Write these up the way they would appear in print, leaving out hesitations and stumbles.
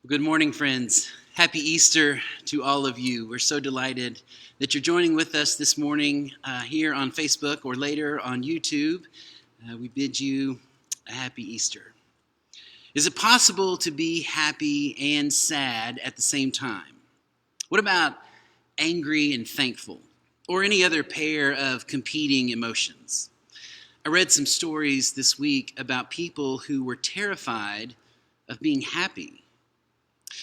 Good morning, friends. Happy Easter to all of you. We're so delighted that you're joining with us this morning here on Facebook or later on YouTube. We bid you a happy Easter. Is it possible to be happy and sad at the same time? What about angry and thankful, or any other pair of competing emotions? I read some stories this week about people who were terrified of being happy.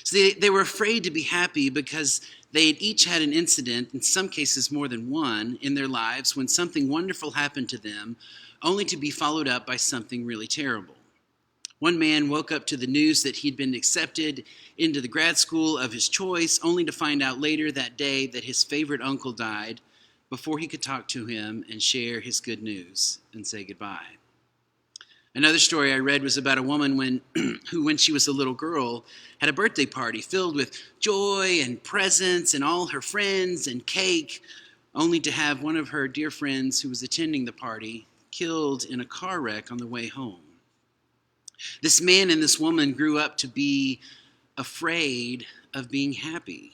So they were afraid to be happy because they had each had an incident, in some cases more than one, in their lives when something wonderful happened to them, only to be followed up by something really terrible. One man woke up to the news that he'd been accepted into the grad school of his choice, only to find out later that day that his favorite uncle died before he could talk to him and share his good news and say goodbye. Another story I read was about a woman who, when she was a little girl, had a birthday party filled with joy and presents and all her friends and cake, only to have one of her dear friends who was attending the party killed in a car wreck on the way home. This man and this woman grew up to be afraid of being happy.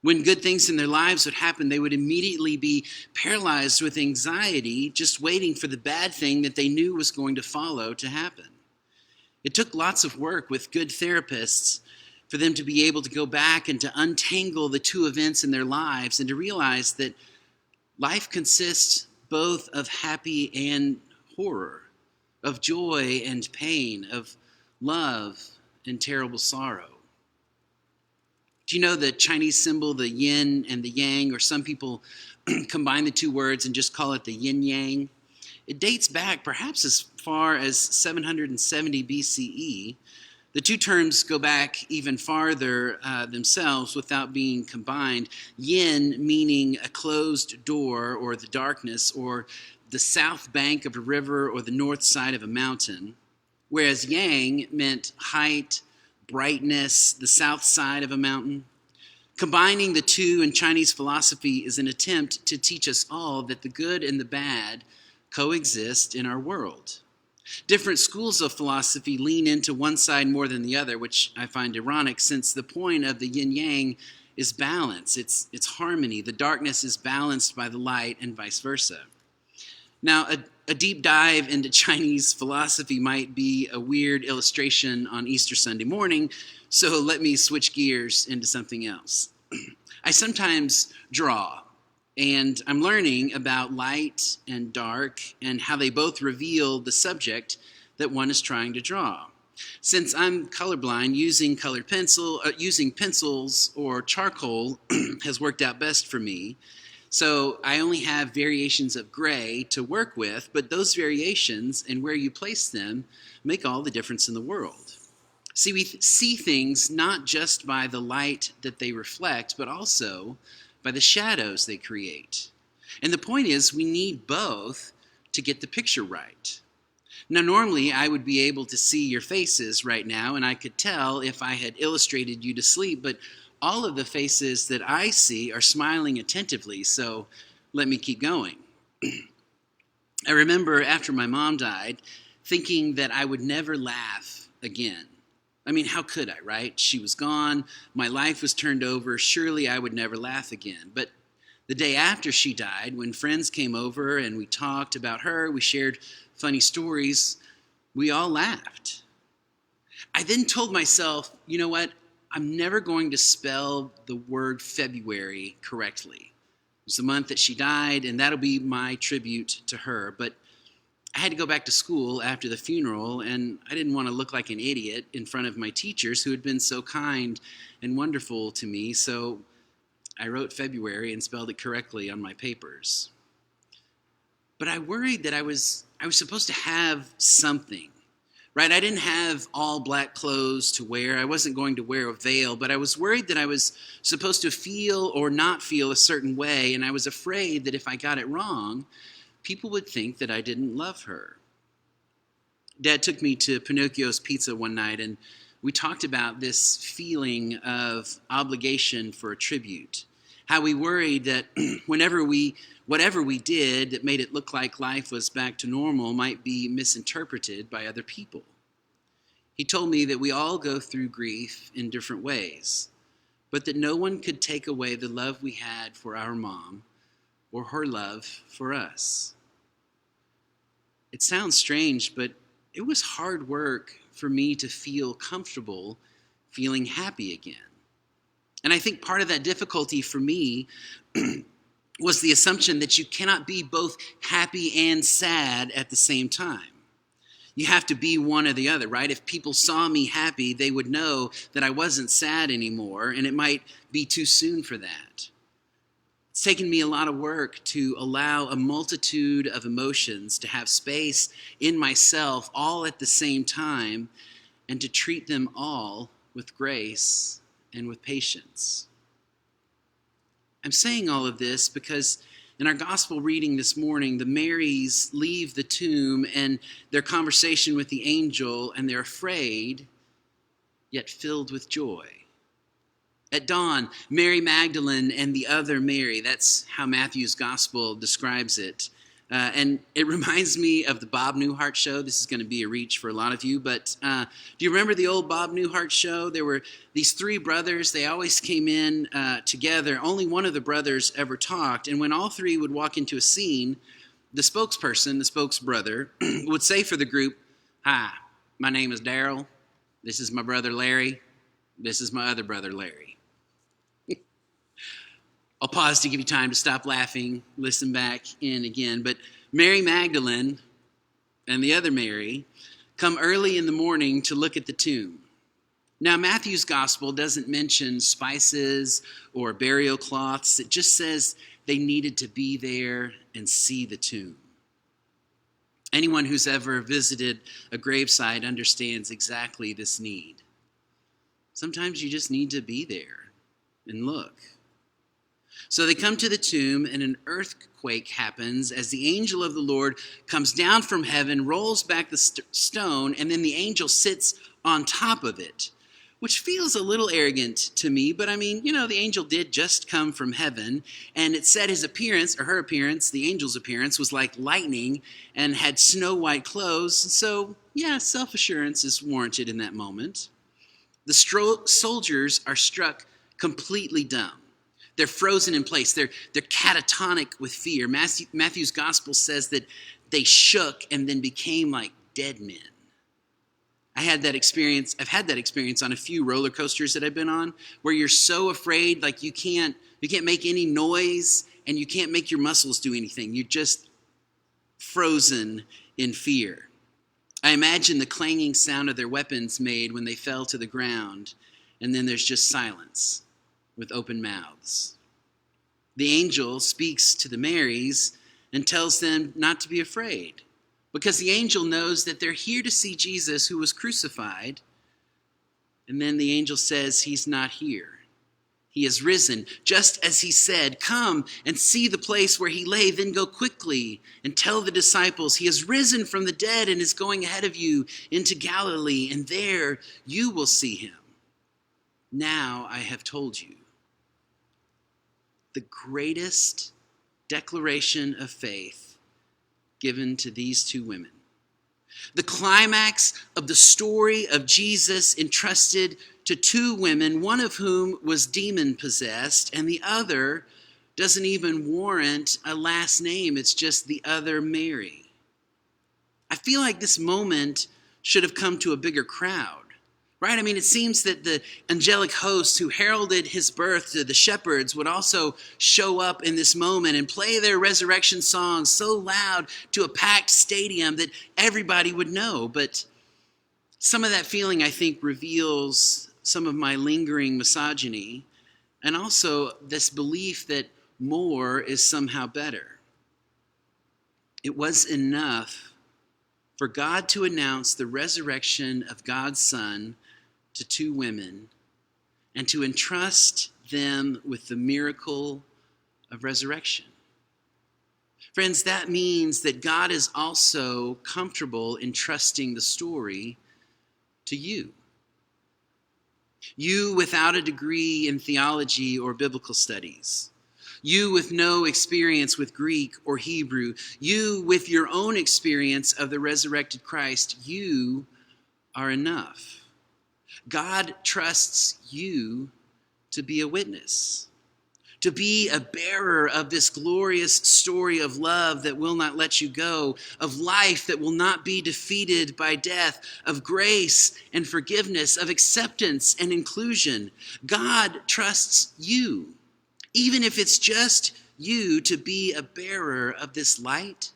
When good things in their lives would happen, they would immediately be paralyzed with anxiety, just waiting for the bad thing that they knew was going to follow to happen. It took lots of work with good therapists for them to be able to go back and to untangle the two events in their lives and to realize that life consists both of happy and horror, of joy and pain, of love and terrible sorrow. Do you know the Chinese symbol, the yin and the yang, or some people combine the two words and just call it the yin-yang? It dates back perhaps as far as 770 BCE. The two terms go back even farther themselves without being combined. Yin meaning a closed door or the darkness or the south bank of a river or the north side of a mountain, whereas yang meant height, brightness, the south side of a mountain. Combining the two in Chinese philosophy is an attempt to teach us all that the good and the bad coexist in our world. Different schools of philosophy lean into one side more than the other, which I find ironic since the point of the yin-yang is balance, it's harmony. The darkness is balanced by the light and vice versa. Now, a deep dive into Chinese philosophy might be a weird illustration on Easter Sunday morning, so let me switch gears into something else. I sometimes draw, and I'm learning about light and dark and how they both reveal the subject that one is trying to draw. Since I'm colorblind, using pencils or charcoal has worked out best for me. So I only have variations of gray to work with, but those variations and where you place them make all the difference in the world. See, we see things not just by the light that they reflect, but also by the shadows they create. And the point is, we need both to get the picture right. Now, normally I would be able to see your faces right now, and I could tell if I had illustrated you to sleep, but all of the faces that I see are smiling attentively, so let me keep going. I remember after my mom died, thinking that I would never laugh again. I mean, how could I, right? She was gone, my life was turned over, surely I would never laugh again. But the day after she died, when friends came over and we talked about her, we shared funny stories, we all laughed. I then told myself, you know what? I'm never going to spell the word February correctly. It was the month that she died, and that'll be my tribute to her. But I had to go back to school after the funeral, and I didn't want to look like an idiot in front of my teachers who had been so kind and wonderful to me, so I wrote February and spelled it correctly on my papers. But I worried that I was supposed to have something. Right, I didn't have all black clothes to wear. I wasn't going to wear a veil, but I was worried that I was supposed to feel or not feel a certain way, and I was afraid that if I got it wrong, people would think that I didn't love her. Dad took me to Pinocchio's Pizza one night, and we talked about this feeling of obligation for a tribute. How we worried that whatever we did that made it look like life was back to normal might be misinterpreted by other people. He told me that we all go through grief in different ways, but that no one could take away the love we had for our mom or her love for us. It sounds strange, but it was hard work for me to feel comfortable feeling happy again. And I think part of that difficulty for me was the assumption that you cannot be both happy and sad at the same time. You have to be one or the other, right? If people saw me happy, they would know that I wasn't sad anymore, and it might be too soon for that. It's taken me a lot of work to allow a multitude of emotions to have space in myself all at the same time, and to treat them all with grace and with patience. I'm saying all of this because in our gospel reading this morning, the Marys leave the tomb and their conversation with the angel, and they're afraid, yet filled with joy. At dawn, Mary Magdalene and the other Mary, that's how Matthew's gospel describes it. And it reminds me of the Bob Newhart show. This is going to be a reach for a lot of you, but do you remember the old Bob Newhart show? There were these three brothers. They always came in together. Only one of the brothers ever talked, and when all three would walk into a scene, the spokesperson, the spokesbrother, would say for the group, "Hi, my name is Daryl. This is my brother Larry. This is my other brother Larry." I'll pause to give you time to stop laughing, listen back in again. But Mary Magdalene and the other Mary come early in the morning to look at the tomb. Now, Matthew's gospel doesn't mention spices or burial cloths. It just says they needed to be there and see the tomb. Anyone who's ever visited a gravesite understands exactly this need. Sometimes you just need to be there and look. So they come to the tomb, and an earthquake happens as the angel of the Lord comes down from heaven, rolls back the stone, and then the angel sits on top of it, which feels a little arrogant to me. But I mean, the angel did just come from heaven, and it said his appearance, or her appearance, the angel's appearance, was like lightning and had snow white clothes. So yeah, self-assurance is warranted in that moment. The soldiers are struck completely dumb. They're frozen in place. They're catatonic with fear. Matthew's gospel says that they shook and then became like dead men. I've had that experience on a few roller coasters that I've been on, where you're so afraid, like you can't make any noise and you can't make your muscles do anything. You're just frozen in fear. I imagine the clanging sound of their weapons made when they fell to the ground, and then there's just silence with open mouths. The angel speaks to the Marys and tells them not to be afraid, because the angel knows that they're here to see Jesus who was crucified. And then the angel says he's not here. He has risen, just as he said. Come and see the place where he lay, then go quickly and tell the disciples he has risen from the dead and is going ahead of you into Galilee, and there you will see him. Now I have told you. The greatest declaration of faith given to these two women. The climax of the story of Jesus entrusted to two women, one of whom was demon-possessed, and the other doesn't even warrant a last name. It's just the other Mary. I feel like this moment should have come to a bigger crowd. Right? I mean, it seems that the angelic hosts who heralded his birth to the shepherds would also show up in this moment and play their resurrection songs so loud to a packed stadium that everybody would know. But some of that feeling, I think, reveals some of my lingering misogyny, and also this belief that more is somehow better. It was enough for God to announce the resurrection of God's Son to two women and to entrust them with the miracle of resurrection. Friends, that means that God is also comfortable entrusting the story to you. You without a degree in theology or biblical studies. You with no experience with Greek or Hebrew. You with your own experience of the resurrected Christ. You are enough. God trusts you to be a witness, to be a bearer of this glorious story of love that will not let you go, of life that will not be defeated by death, of grace and forgiveness, of acceptance and inclusion. God trusts you, even if it's just you, to be a bearer of this light,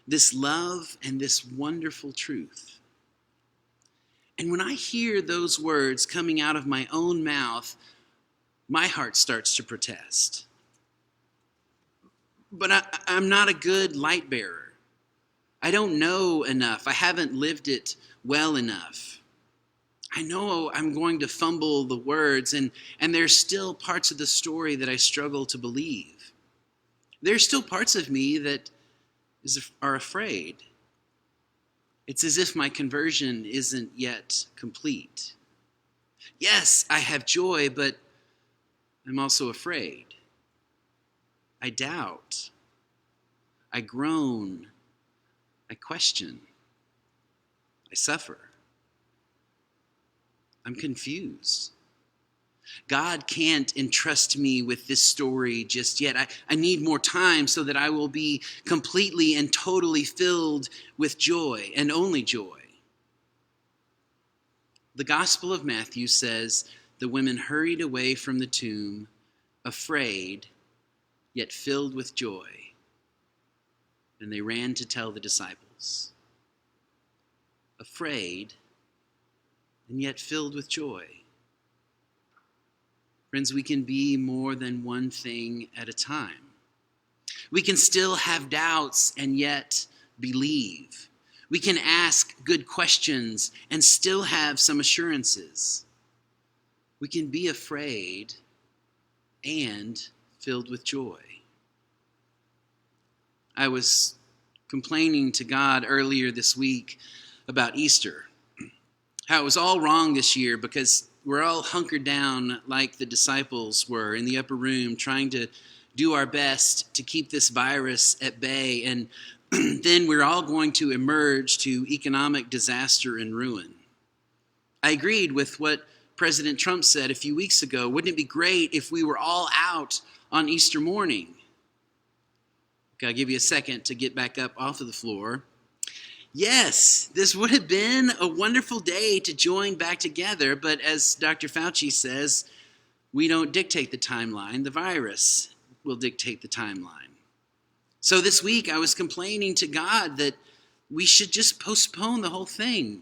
this love, and this wonderful truth. And when I hear those words coming out of my own mouth, my heart starts to protest. But I'm not a good light bearer. I don't know enough. I haven't lived it well enough. I know I'm going to fumble the words, and there's still parts of the story that I struggle to believe. There's still parts of me that are afraid. It's as if my conversion isn't yet complete. Yes, I have joy, but I'm also afraid. I doubt. I groan. I question. I suffer. I'm confused. God can't entrust me with this story just yet. I need more time so that I will be completely and totally filled with joy and only joy. The Gospel of Matthew says the women hurried away from the tomb, afraid, yet filled with joy. And they ran to tell the disciples. Afraid, and yet filled with joy. Friends, we can be more than one thing at a time. We can still have doubts and yet believe. We can ask good questions and still have some assurances. We can be afraid and filled with joy. I was complaining to God earlier this week about Easter, how it was all wrong this year because we're all hunkered down like the disciples were in the upper room trying to do our best to keep this virus at bay, and then we're all going to emerge to economic disaster and ruin. I agreed with what President Trump said a few weeks ago. Wouldn't it be great if we were all out on Easter morning? Okay, I'll give you a second to get back up off of the floor. Yes, this would have been a wonderful day to join back together, but as Dr. Fauci says, we don't dictate the timeline. The virus will dictate the timeline. So this week I was complaining to God that we should just postpone the whole thing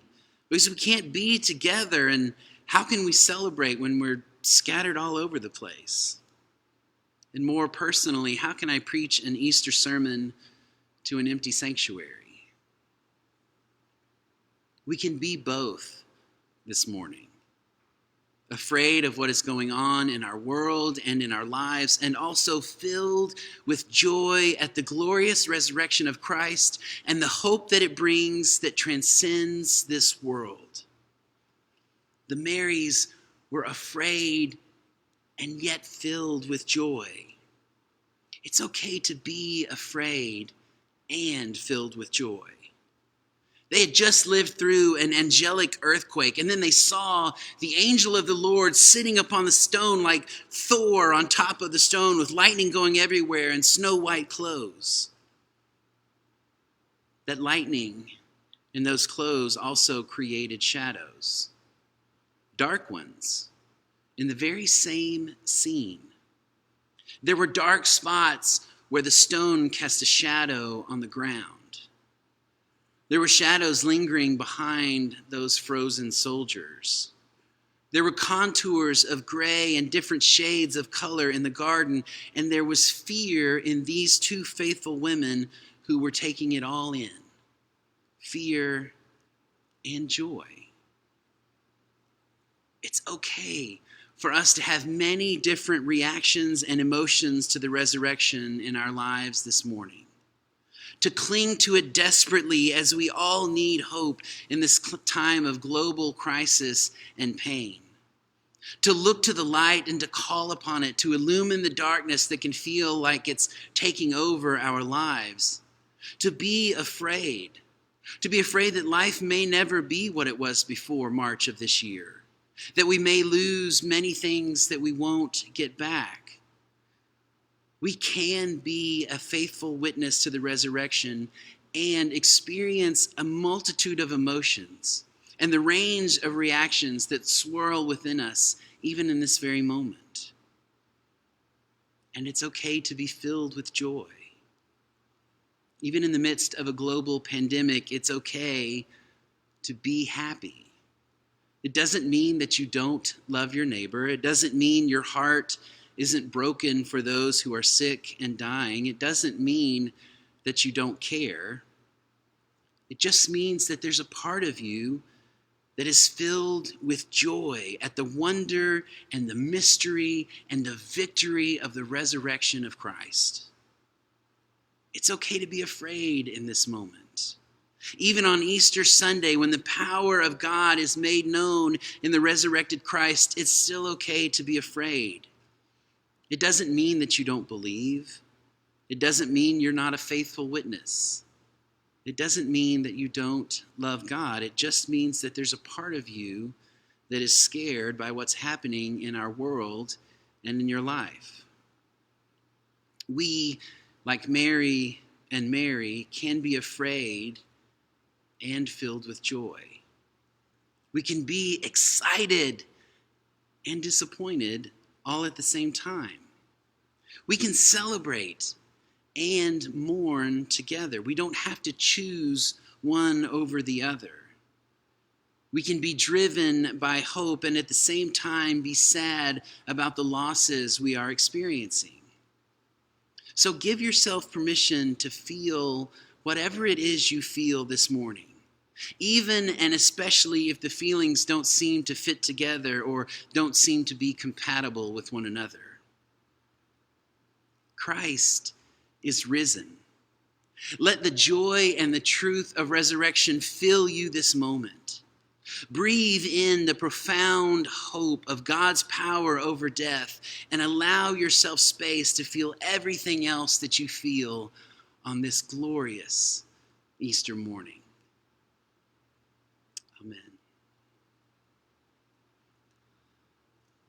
because we can't be together, and how can we celebrate when we're scattered all over the place? And more personally, how can I preach an Easter sermon to an empty sanctuary? We can be both this morning. Afraid of what is going on in our world and in our lives, and also filled with joy at the glorious resurrection of Christ and the hope that it brings that transcends this world. The Marys were afraid and yet filled with joy. It's okay to be afraid and filled with joy. They had just lived through an angelic earthquake, and then they saw the angel of the Lord sitting upon the stone like Thor on top of the stone with lightning going everywhere and snow-white clothes. That lightning in those clothes also created shadows, dark ones, in the very same scene. There were dark spots where the stone cast a shadow on the ground. There were shadows lingering behind those frozen soldiers. There were contours of gray and different shades of color in the garden, and there was fear in these two faithful women who were taking it all in. Fear and joy. It's okay for us to have many different reactions and emotions to the resurrection in our lives this morning. To cling to it desperately as we all need hope in this time of global crisis and pain. To look to the light and to call upon it to illumine the darkness that can feel like it's taking over our lives. To be afraid, To be afraid that life may never be what it was before March of this year, that we may lose many things that we won't get back. We can be a faithful witness to the resurrection and experience a multitude of emotions and the range of reactions that swirl within us, even in this very moment. And it's okay to be filled with joy. Even in the midst of a global pandemic, it's okay to be happy. It doesn't mean that you don't love your neighbor. It doesn't mean your heart isn't broken for those who are sick and dying. It doesn't mean that you don't care. It just means that there's a part of you that is filled with joy at the wonder and the mystery and the victory of the resurrection of Christ. It's okay to be afraid in this moment. Even on Easter Sunday, when the power of God is made known in the resurrected Christ, it's still okay to be afraid. It doesn't mean that you don't believe. It doesn't mean you're not a faithful witness. It doesn't mean that you don't love God. It just means that there's a part of you that is scared by what's happening in our world and in your life. We, like Mary and Mary, can be afraid and filled with joy. We can be excited and disappointed all at the same time. We can celebrate and mourn together. We don't have to choose one over the other. We can be driven by hope and at the same time be sad about the losses we are experiencing. So give yourself permission to feel whatever it is you feel this morning, even and especially if the feelings don't seem to fit together or don't seem to be compatible with one another. Christ is risen. Let the joy and the truth of resurrection fill you this moment. Breathe in the profound hope of God's power over death and allow yourself space to feel everything else that you feel on this glorious Easter morning. Amen.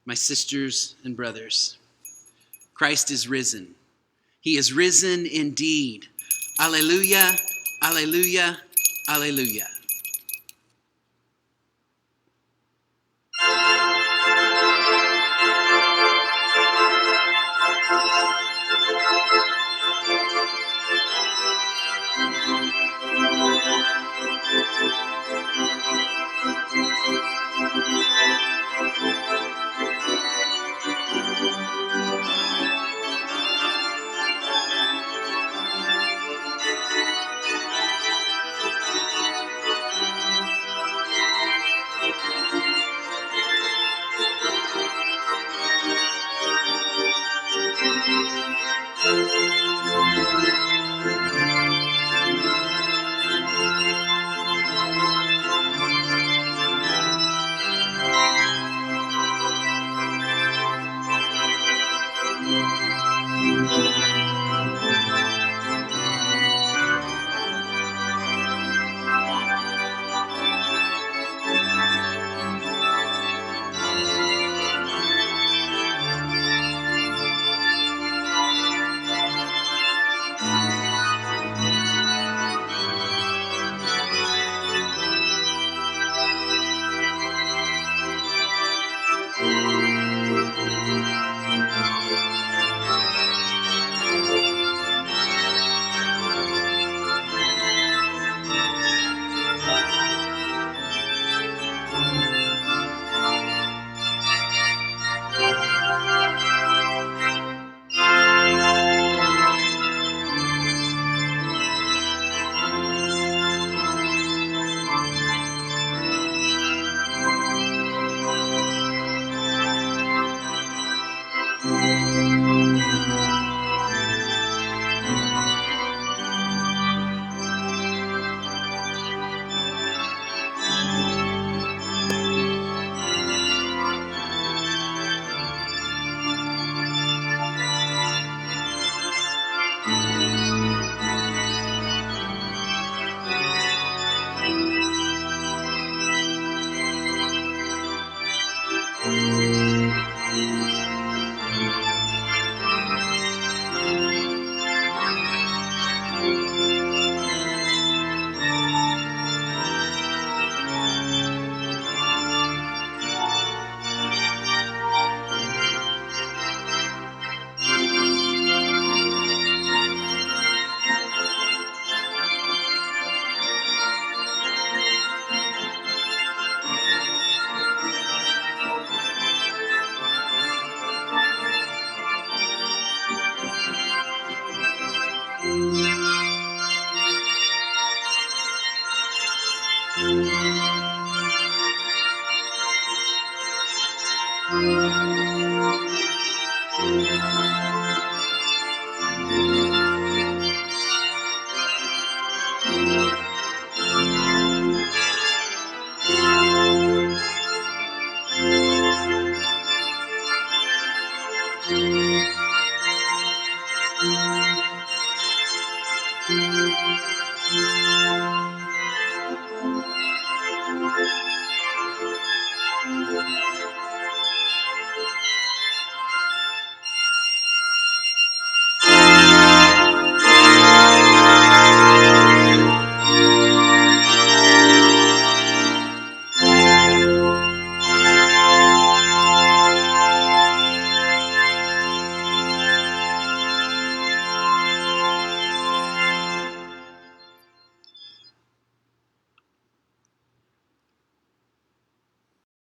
My sisters and brothers, Christ is risen. He is risen indeed. Alleluia, alleluia, alleluia.